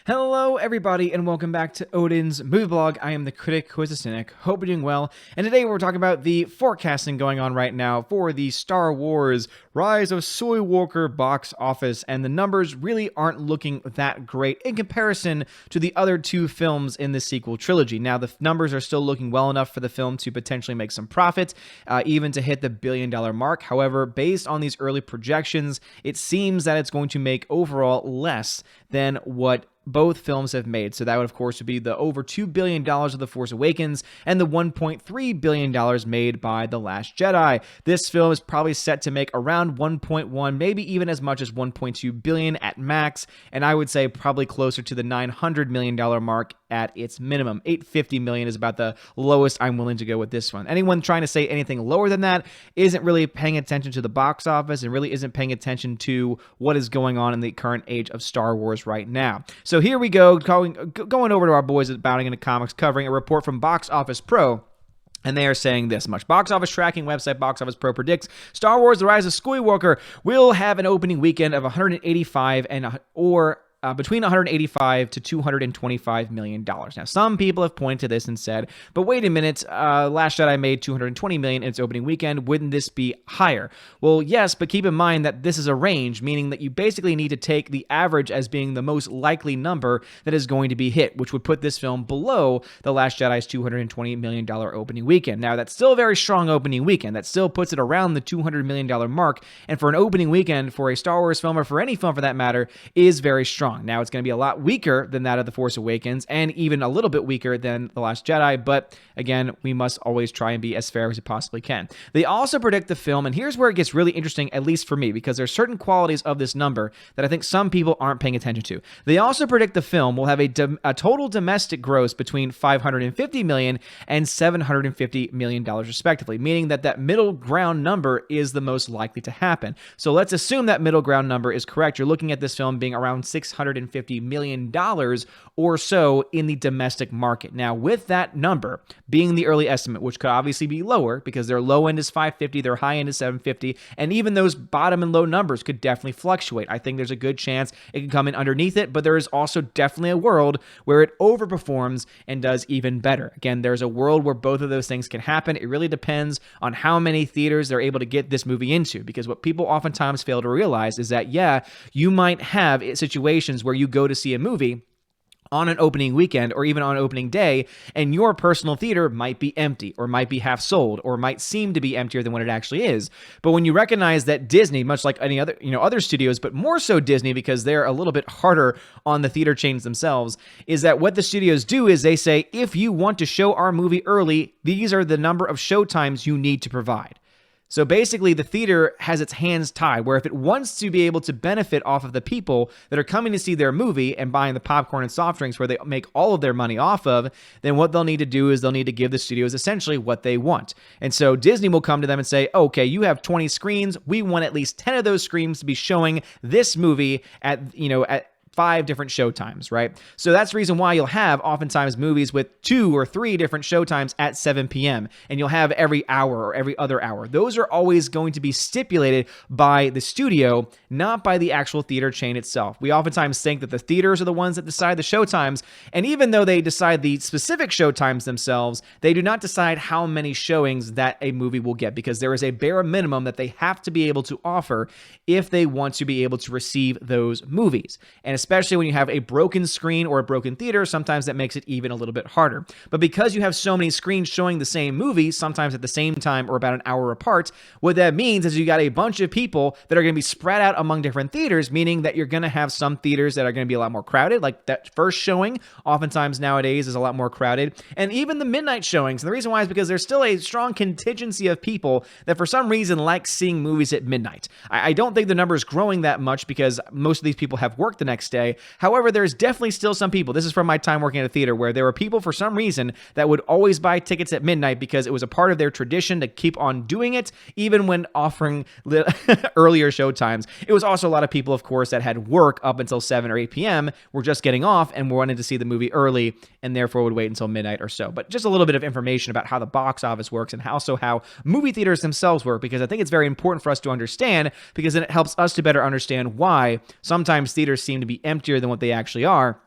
Hello, everybody, and welcome back to Odin's Movie Blog. I am the critic who is a cynic. Hope you're doing well. And today we're talking about the forecasting going on right now for the Star Wars Rise of Skywalker box office, and the numbers really aren't looking that great in comparison to the other two films in the sequel trilogy. Now, the numbers are still looking well enough for the film to potentially make some profit, even to hit the billion-dollar mark. However, based on these early projections, it seems that it's going to make overall less than what both films have made. So that would, of course, be the over $2 billion of The Force Awakens and the $1.3 billion made by The Last Jedi. This film is probably set to make around 1.1, maybe even as much as 1.2 billion at max, and I would say probably closer to the $900 million mark at its minimum. $850 million is about the lowest I'm willing to go with this one. Anyone trying to say anything lower than that isn't really paying attention to the box office and really isn't paying attention to what is going on in the current age of Star Wars right now. So here we go, going over to our boys at Bounding Into Comics, covering a report from Box Office Pro. And they are saying this much. Box office tracking website Box Office Pro predicts Star Wars The Rise of Skywalker will have an opening weekend of 185 between $185 to $225 million. Now, some people have pointed to this and said, but wait a minute, Last Jedi made $220 million in its opening weekend. Wouldn't this be higher? Well, yes, but keep in mind that this is a range, meaning that you basically need to take the average as being the most likely number that is going to be hit, which would put this film below The Last Jedi's $220 million opening weekend. Now, that's still a very strong opening weekend. That still puts it around the $200 million mark, and for an opening weekend for a Star Wars film, or for any film for that matter, is very strong. Now, it's going to be a lot weaker than that of The Force Awakens, and even a little bit weaker than The Last Jedi, but again, we must always try and be as fair as we possibly can. They also predict the film, and here's where it gets really interesting, at least for me, because there's certain qualities of this number that I think some people aren't paying attention to. They also predict the film will have a total domestic gross between $550 million and $750 million respectively, meaning that middle ground number is the most likely to happen. So let's assume that middle ground number is correct. You're looking at this film being around $650 million or so in the domestic market. Now, with that number being the early estimate, which could obviously be lower because their low end is 550, their high end is 750, and even those bottom and low numbers could definitely fluctuate. I think there's a good chance it can come in underneath it, but there is also definitely a world where it overperforms and does even better. Again, there's a world where both of those things can happen. It really depends on how many theaters they're able to get this movie into, because what people oftentimes fail to realize is that, yeah, you might have situations where you go to see a movie on an opening weekend or even on opening day, and your personal theater might be empty or might be half sold or might seem to be emptier than what it actually is. But when you recognize that Disney, much like any other, other studios, but more so Disney because they're a little bit harder on the theater chains themselves, is that what the studios do is they say, if you want to show our movie early, these are the number of show times you need to provide. So basically, the theater has its hands tied, where if it wants to be able to benefit off of the people that are coming to see their movie and buying the popcorn and soft drinks where they make all of their money off of, then what they'll need to do is they'll need to give the studios essentially what they want. And so Disney will come to them and say, okay, you have 20 screens. We want at least 10 of those screens to be showing this movie at 5 different showtimes, right? So that's the reason why you'll have oftentimes movies with 2 or 3 different showtimes at 7 p.m. and you'll have every hour or every other hour. Those are always going to be stipulated by the studio, not by the actual theater chain itself. We oftentimes think that the theaters are the ones that decide the showtimes, and even though they decide the specific showtimes themselves, they do not decide how many showings that a movie will get, because there is a bare minimum that they have to be able to offer if they want to be able to receive those movies. And especially when you have a broken screen or a broken theater, sometimes that makes it even a little bit harder. But because you have so many screens showing the same movie, sometimes at the same time or about an hour apart, what that means is you got a bunch of people that are going to be spread out among different theaters, meaning that you're going to have some theaters that are going to be a lot more crowded, like that first showing oftentimes nowadays is a lot more crowded, and even the midnight showings. And the reason why is because there's still a strong contingency of people that for some reason like seeing movies at midnight. I don't think the number is growing that much because most of these people have work the next day. However, there's definitely still some people, this is from my time working at a theater, where there were people for some reason that would always buy tickets at midnight because it was a part of their tradition to keep on doing it, even when offering earlier show times. It was also a lot of people, of course, that had work up until 7 or 8 p.m., were just getting off and wanted to see the movie early and therefore would wait until midnight or so. But just a little bit of information about how the box office works and also how movie theaters themselves work, because I think it's very important for us to understand, because then it helps us to better understand why sometimes theaters seem to be emptier than what they actually are.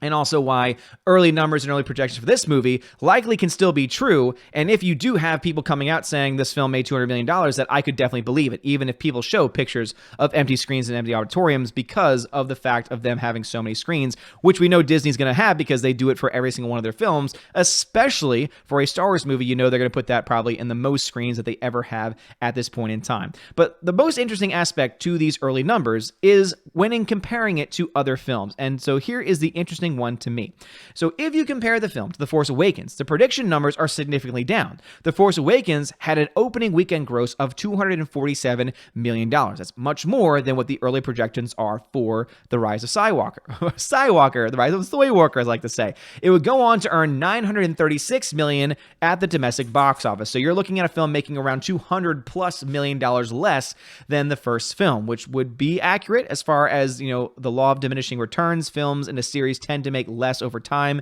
and also why early numbers and early projections for this movie likely can still be true. And if you do have people coming out saying this film made $200 million, that I could definitely believe it, even if people show pictures of empty screens and empty auditoriums because of the fact of them having so many screens, which we know Disney's going to have because they do it for every single one of their films, especially for a Star Wars movie. You know they're going to put that probably in the most screens that they ever have at this point in time. But the most interesting aspect to these early numbers is when in comparing it to other films. And so here is the interesting one to me. So if you compare the film to The Force Awakens, the prediction numbers are significantly down. The Force Awakens had an opening weekend gross of $247 million. That's much more than what the early projections are for The Rise of Skywalker. The Rise of Skywalker, I like to say. It would go on to earn $936 million at the domestic box office. So you're looking at a film making around $200+ million less than the first film, which would be accurate as far as, you know, the law of diminishing returns. Films in a series tend to make less over time.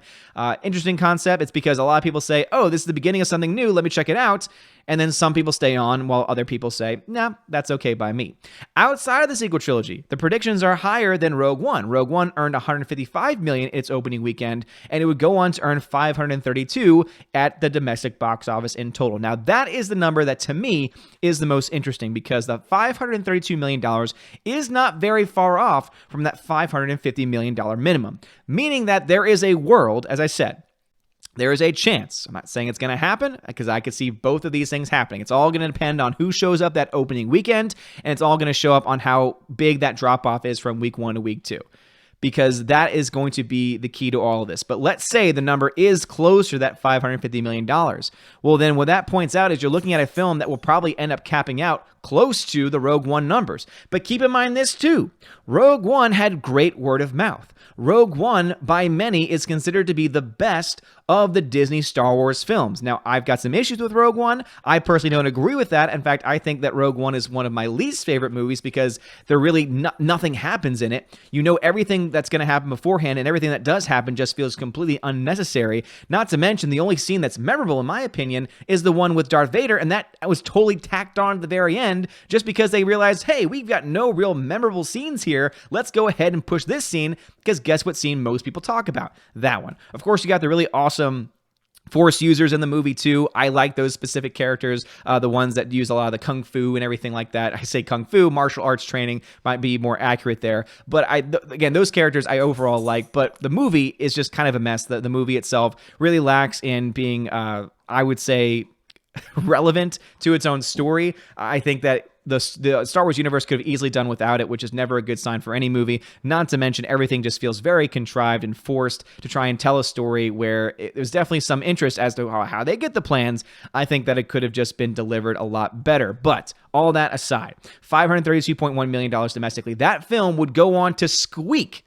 Interesting concept. It's because a lot of people say, oh, this is the beginning of something new, let me check it out. And then some people stay on while other people say, nah, that's okay by me. Outside of the sequel trilogy, the predictions are higher than Rogue One. Rogue One earned $155 million its opening weekend, and it would go on to earn $532 at the domestic box office in total. Now, that is the number that to me is the most interesting because the $532 million is not very far off from that $550 million minimum, meaning that there is a world, as I said, there is a chance. I'm not saying it's going to happen because I could see both of these things happening. It's all going to depend on who shows up that opening weekend, and it's all going to show up on how big that drop-off is from week 1 to week 2, because that is going to be the key to all of this. But let's say the number is closer to that $550 million. Well, then what that points out is you're looking at a film that will probably end up capping out close to the Rogue One numbers. But keep in mind this too. Rogue One had great word of mouth. Rogue One, by many, is considered to be the best of the Disney Star Wars films. Now, I've got some issues with Rogue One. I personally don't agree with that. In fact, I think that Rogue One is one of my least favorite movies because there really nothing happens in it. You know everything that's going to happen beforehand, and everything that does happen just feels completely unnecessary. Not to mention, the only scene that's memorable, in my opinion, is the one with Darth Vader, and that was totally tacked on at the very end just because they realized, hey, we've got no real memorable scenes here. Let's go ahead and push this scene, because guess what scene most people talk about? That one. Of course, you got the really awesome Force users in the movie too. I like those specific characters, the ones that use a lot of the kung fu and everything like that. I say kung fu, martial arts training might be more accurate there. But again, those characters I overall like, but the movie is just kind of a mess. The movie itself really lacks in being, I would say, relevant to its own story. I think that the Star Wars universe could have easily done without it, which is never a good sign for any movie. Not to mention, everything just feels very contrived and forced to try and tell a story where there's definitely some interest as to how they get the plans. I think that it could have just been delivered a lot better. But all that aside, $532.1 million domestically, that film would go on to squeak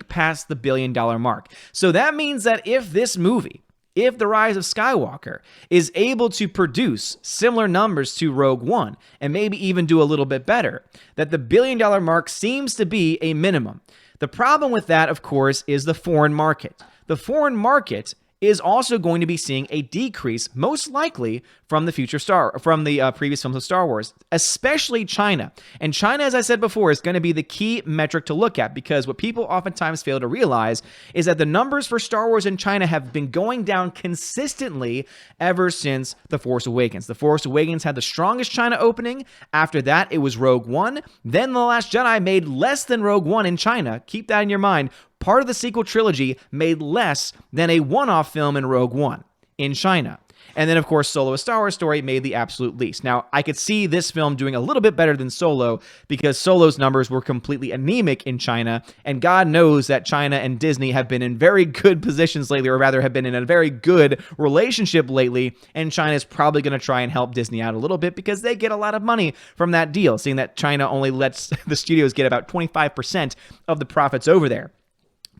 past the $1 billion mark. So that means that if this movie, if The Rise of Skywalker is able to produce similar numbers to Rogue One, and maybe even do a little bit better, that the $1 billion mark seems to be a minimum. The problem with that, of course, is the foreign market. The foreign market is also going to be seeing a decrease, most likely from the previous films of Star Wars, especially China. And China, as I said before, is going to be the key metric to look at, because what people oftentimes fail to realize is that the numbers for Star Wars in China have been going down consistently ever since The Force Awakens. The Force Awakens had the strongest China opening. After that, it was Rogue One. Then The Last Jedi made less than Rogue One in China. Keep that in your mind. Part of the sequel trilogy made less than a one-off film in Rogue One in China. And then, of course, Solo: A Star Wars Story made the absolute least. Now, I could see this film doing a little bit better than Solo because Solo's numbers were completely anemic in China, and God knows that China and Disney have been in very good positions lately, or rather have been in a very good relationship lately, and China's probably going to try and help Disney out a little bit because they get a lot of money from that deal, seeing that China only lets the studios get about 25% of the profits over there,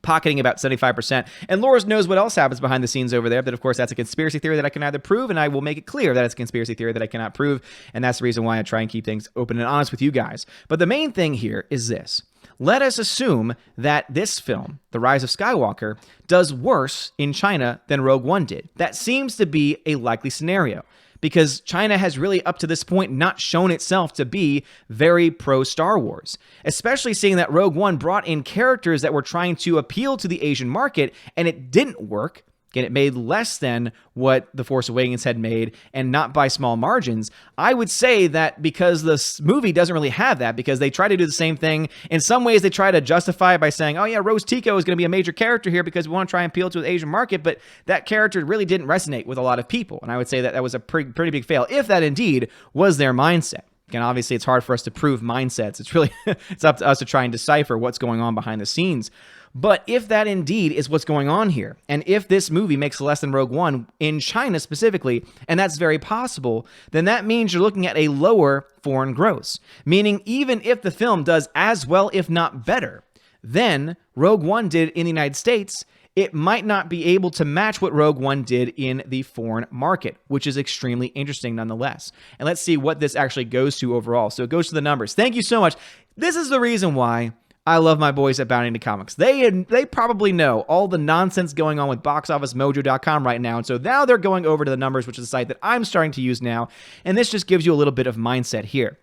pocketing about 75%. And Lord knows what else happens behind the scenes over there. But of course, that's a conspiracy theory that I can neither prove, and I will make it clear that it's a conspiracy theory that I cannot prove. And that's the reason why I try and keep things open and honest with you guys. But the main thing here is this. Let us assume that this film, The Rise of Skywalker, does worse in China than Rogue One did. That seems to be a likely scenario, because China has really up to this point not shown itself to be very pro Star Wars, especially seeing that Rogue One brought in characters that were trying to appeal to the Asian market and it didn't work. Again, it made less than what The Force Awakens had made, and not by small margins. I would say that because this movie doesn't really have that, because they try to do the same thing. In some ways, they try to justify it by saying, oh yeah, Rose Tico is going to be a major character here because we want to try and appeal to the Asian market, but that character really didn't resonate with a lot of people. And I would say that that was a pretty big fail, if that indeed was their mindset. Again, obviously, it's hard for us to prove mindsets. It's really it's up to us to try and decipher what's going on behind the scenes. But if that indeed is what's going on here, and if this movie makes less than Rogue One in China specifically, and that's very possible, then that means you're looking at a lower foreign gross. Meaning even if the film does as well, if not better, than Rogue One did in the United States, it might not be able to match what Rogue One did in the foreign market, which is extremely interesting nonetheless. And let's see what this actually goes to overall. So it goes to the numbers. Thank you so much. This is the reason why I love my boys at Bounding into Comics. They probably know all the nonsense going on with BoxOfficeMojo.com right now, and so now they're going over to the numbers, which is a site that I'm starting to use now, and this just gives you a little bit of mindset here.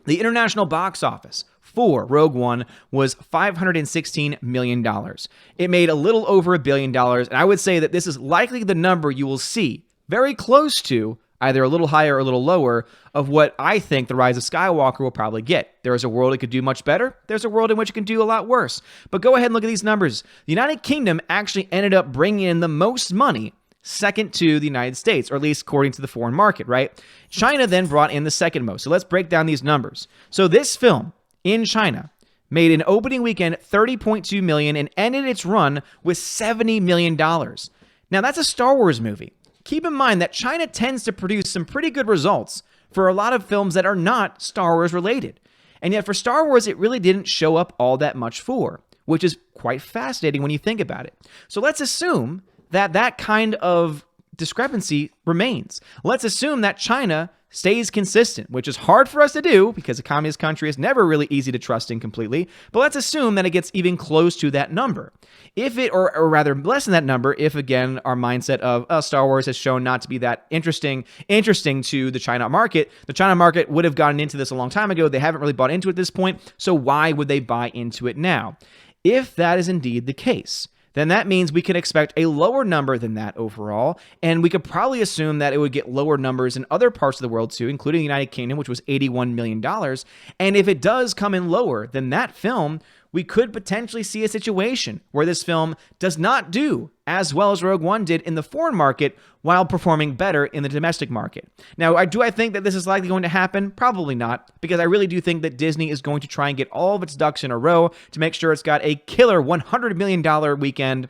The international box office for Rogue One was $516 million. It made a little over $1 billion, and I would say that this is likely the number you will see very close to, either a little higher or a little lower, of what I think The Rise of Skywalker will probably get. There is a world it could do much better. There's a world in which it can do a lot worse. But go ahead and look at these numbers. The United Kingdom actually ended up bringing in the most money, second to the United States, or at least according to the foreign market, right? China then brought in the second most. So let's break down these numbers. So this film in China made an opening weekend $30.2 million and ended its run with $70 million. Now that's a Star Wars movie. Keep in mind that China tends to produce some pretty good results for a lot of films that are not Star Wars related. And yet for Star Wars, it really didn't show up all that much for, which is quite fascinating when you think about it. So let's assume that that kind of discrepancy remains. Let's assume that China stays consistent, which is hard for us to do because a communist country is never really easy to trust in completely. But let's assume that it gets even close to that number. If it, or rather less than that number, if again, our mindset of Star Wars has shown not to be that interesting to the China market would have gotten into this a long time ago. They haven't really bought into it at this point. So why would they buy into it now? If that is indeed the case, then that means we can expect a lower number than that overall, and we could probably assume that it would get lower numbers in other parts of the world too, including the United Kingdom, which was $81 million. And if it does come in lower than that film, we could potentially see a situation where this film does not do as well as Rogue One did in the foreign market while performing better in the domestic market. Now, do I think that this is likely going to happen? Probably not, because I really do think that Disney is going to try and get all of its ducks in a row to make sure it's got a killer $100 million weekend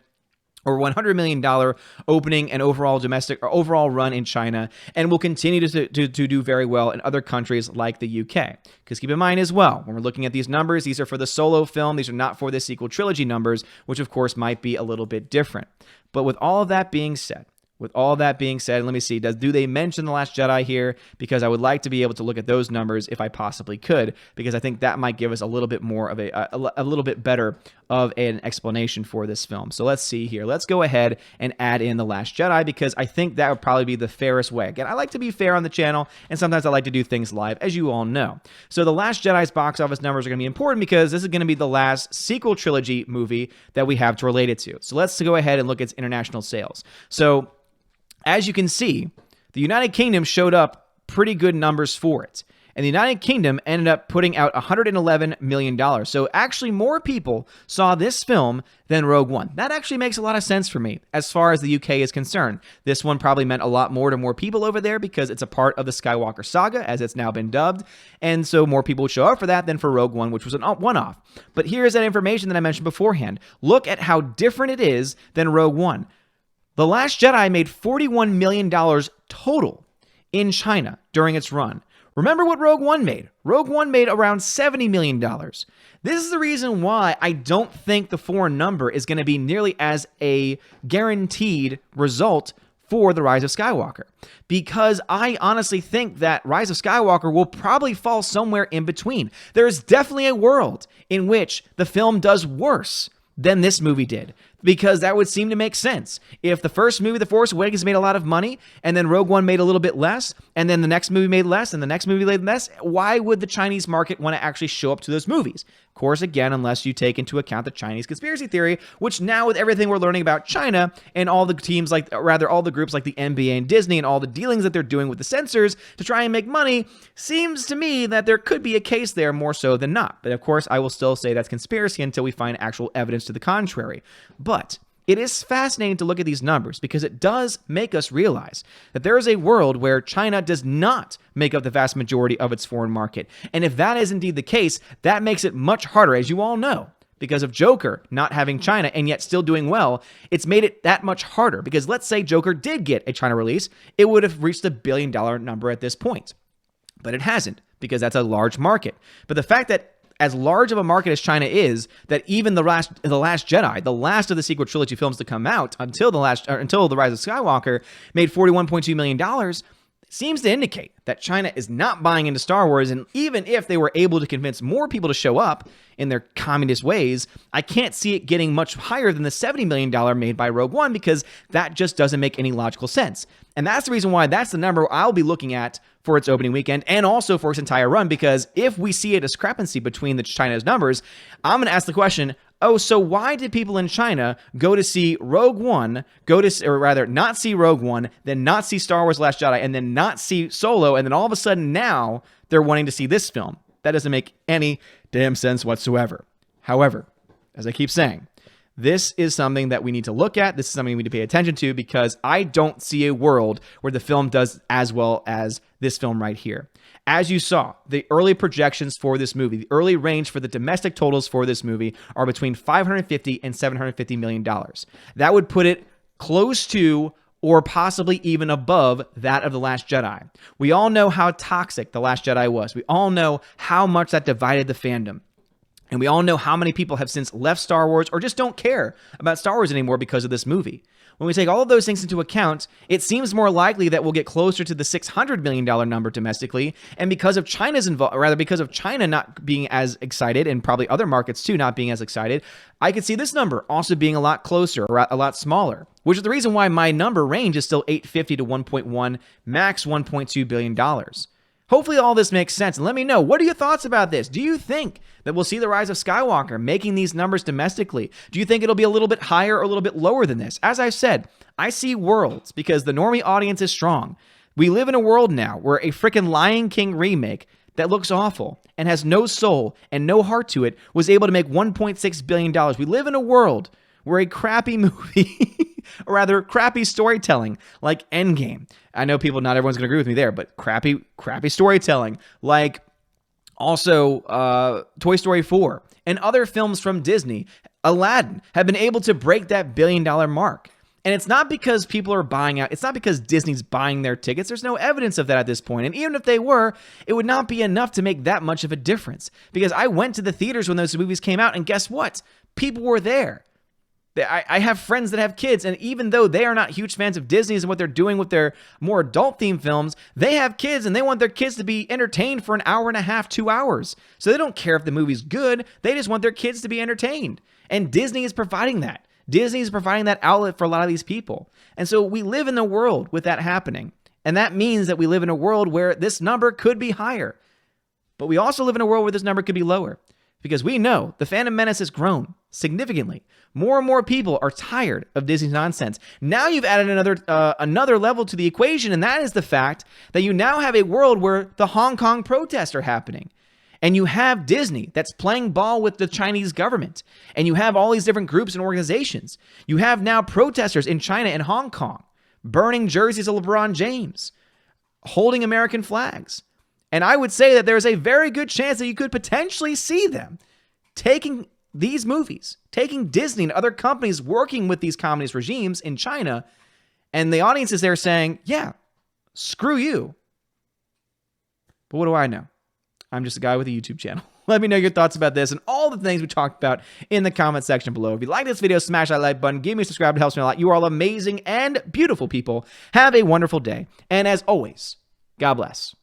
or $100 million opening and overall domestic or overall run in China, and will continue to do very well in other countries like the UK. Because keep in mind as well, when we're looking at these numbers, these are for the solo film. These are not for the sequel trilogy numbers, which of course might be a little bit different. But with all of that being said, let me see, do they mention The Last Jedi here? Because I would like to be able to look at those numbers if I possibly could, because I think that might give us a little bit more of a little bit better of an explanation for this film. So let's see here. Let's go ahead and add in The Last Jedi, because I think that would probably be the fairest way. Again, I like to be fair on the channel, and sometimes I like to do things live, as you all know. So The Last Jedi's box office numbers are going to be important because this is going to be the last sequel trilogy movie that we have to relate it to. So let's go ahead and look at its international sales. So as you can see, the United Kingdom showed up pretty good numbers for it. And the United Kingdom ended up putting out $111 million. So actually more people saw this film than Rogue One. That actually makes a lot of sense for me as far as the UK is concerned. This one probably meant a lot more to more people over there because it's a part of the Skywalker saga, as it's now been dubbed. And so more people would show up for that than for Rogue One, which was a one-off. But here's that information that I mentioned beforehand. Look at how different it is than Rogue One. The Last Jedi made $41 million total in China during its run. Remember what Rogue One made? Rogue One made around $70 million. This is the reason why I don't think the foreign number is going to be nearly as a guaranteed result for The Rise of Skywalker. Because I honestly think that Rise of Skywalker will probably fall somewhere in between. There is definitely a world in which the film does worse than this movie did, because that would seem to make sense. If the first movie, The Force Awakens, made a lot of money, and then Rogue One made a little bit less, and then the next movie made less, and the next movie made less, why would the Chinese market want to actually show up to those movies? Of course, again, unless you take into account the Chinese conspiracy theory, which now with everything we're learning about China and all the teams all the groups like the NBA and Disney and all the dealings that they're doing with the censors to try and make money, seems to me that there could be a case there more so than not. But of course, I will still say that's conspiracy until we find actual evidence to the contrary. But it is fascinating to look at these numbers because it does make us realize that there is a world where China does not make up the vast majority of its foreign market. And if that is indeed the case, that makes it much harder, as you all know. Because of Joker not having China and yet still doing well, it's made it that much harder. Because let's say Joker did get a China release, it would have reached the $1 billion number at this point. But it hasn't, because that's a large market. But the fact that as large of a market as China is, that even the Last Jedi, the last of the sequel trilogy films to come out until the Rise of Skywalker, made $41.2 million, seems to indicate that China is not buying into Star Wars. And even if they were able to convince more people to show up in their communist ways, I can't see it getting much higher than the $70 million made by Rogue One, because that just doesn't make any logical sense. And that's the reason why that's the number I'll be looking at for its opening weekend and also for its entire run, because if we see a discrepancy between the China's numbers, I'm going to ask the question, so why did people in China go to see Rogue One, not see Rogue One, then not see Star Wars Last Jedi, and then not see Solo, and then all of a sudden now they're wanting to see this film? That doesn't make any damn sense whatsoever. However, as I keep saying, this is something that we need to look at. This is something we need to pay attention to, because I don't see a world where the film does as well as this film right here. As you saw, the early projections for this movie, the early range for the domestic totals for this movie are between $550 and $750 million. That would put it close to or possibly even above that of The Last Jedi. We all know how toxic The Last Jedi was. We all know how much that divided the fandom. And we all know how many people have since left Star Wars or just don't care about Star Wars anymore because of this movie. When we take all of those things into account, it seems more likely that we'll get closer to the $600 million number domestically. And because of because of China not being as excited, and probably other markets too not being as excited, I could see this number also being a lot closer or a lot smaller, which is the reason why my number range is still 850 to 1.1, max $1.2 billion. Hopefully all this makes sense, and let me know, what are your thoughts about this? Do you think that we'll see the Rise of Skywalker making these numbers domestically? Do you think it'll be a little bit higher or a little bit lower than this? As I've said, I see worlds because the normie audience is strong. We live in a world now where a freaking Lion King remake that looks awful and has no soul and no heart to it was able to make $1.6 billion. We live in a world where a crappy movie, or rather crappy storytelling like Endgame. I know not everyone's going to agree with me there, but crappy storytelling like also Toy Story 4 and other films from Disney, Aladdin, have been able to break that $1 billion mark. And it's not because people are buying out. It's not because Disney's buying their tickets. There's no evidence of that at this point. And even if they were, it would not be enough to make that much of a difference. Because I went to the theaters when those movies came out, and guess what? People were there. I have friends that have kids, and even though they are not huge fans of Disney's and what they're doing with their more adult-themed films, they have kids, and they want their kids to be entertained for an hour and a half, 2 hours. So they don't care if the movie's good. They just want their kids to be entertained. And Disney is providing that. Disney is providing that outlet for a lot of these people. And so we live in a world with that happening. And that means that we live in a world where this number could be higher. But we also live in a world where this number could be lower. Because we know the Phantom Menace has grown significantly. More and more people are tired of Disney's nonsense. Now you've added another level to the equation, and that is the fact that you now have a world where the Hong Kong protests are happening. And you have Disney that's playing ball with the Chinese government. And you have all these different groups and organizations. You have now protesters in China and Hong Kong burning jerseys of LeBron James, holding American flags. And I would say that there's a very good chance that you could potentially see them taking these movies, taking Disney and other companies working with these communist regimes in China, and the audience is there saying, yeah, screw you. But what do I know? I'm just a guy with a YouTube channel. Let me know your thoughts about this and all the things we talked about in the comment section below. If you like this video, smash that like button. Give me a subscribe. It helps me a lot. You are all amazing and beautiful people. Have a wonderful day. And as always, God bless.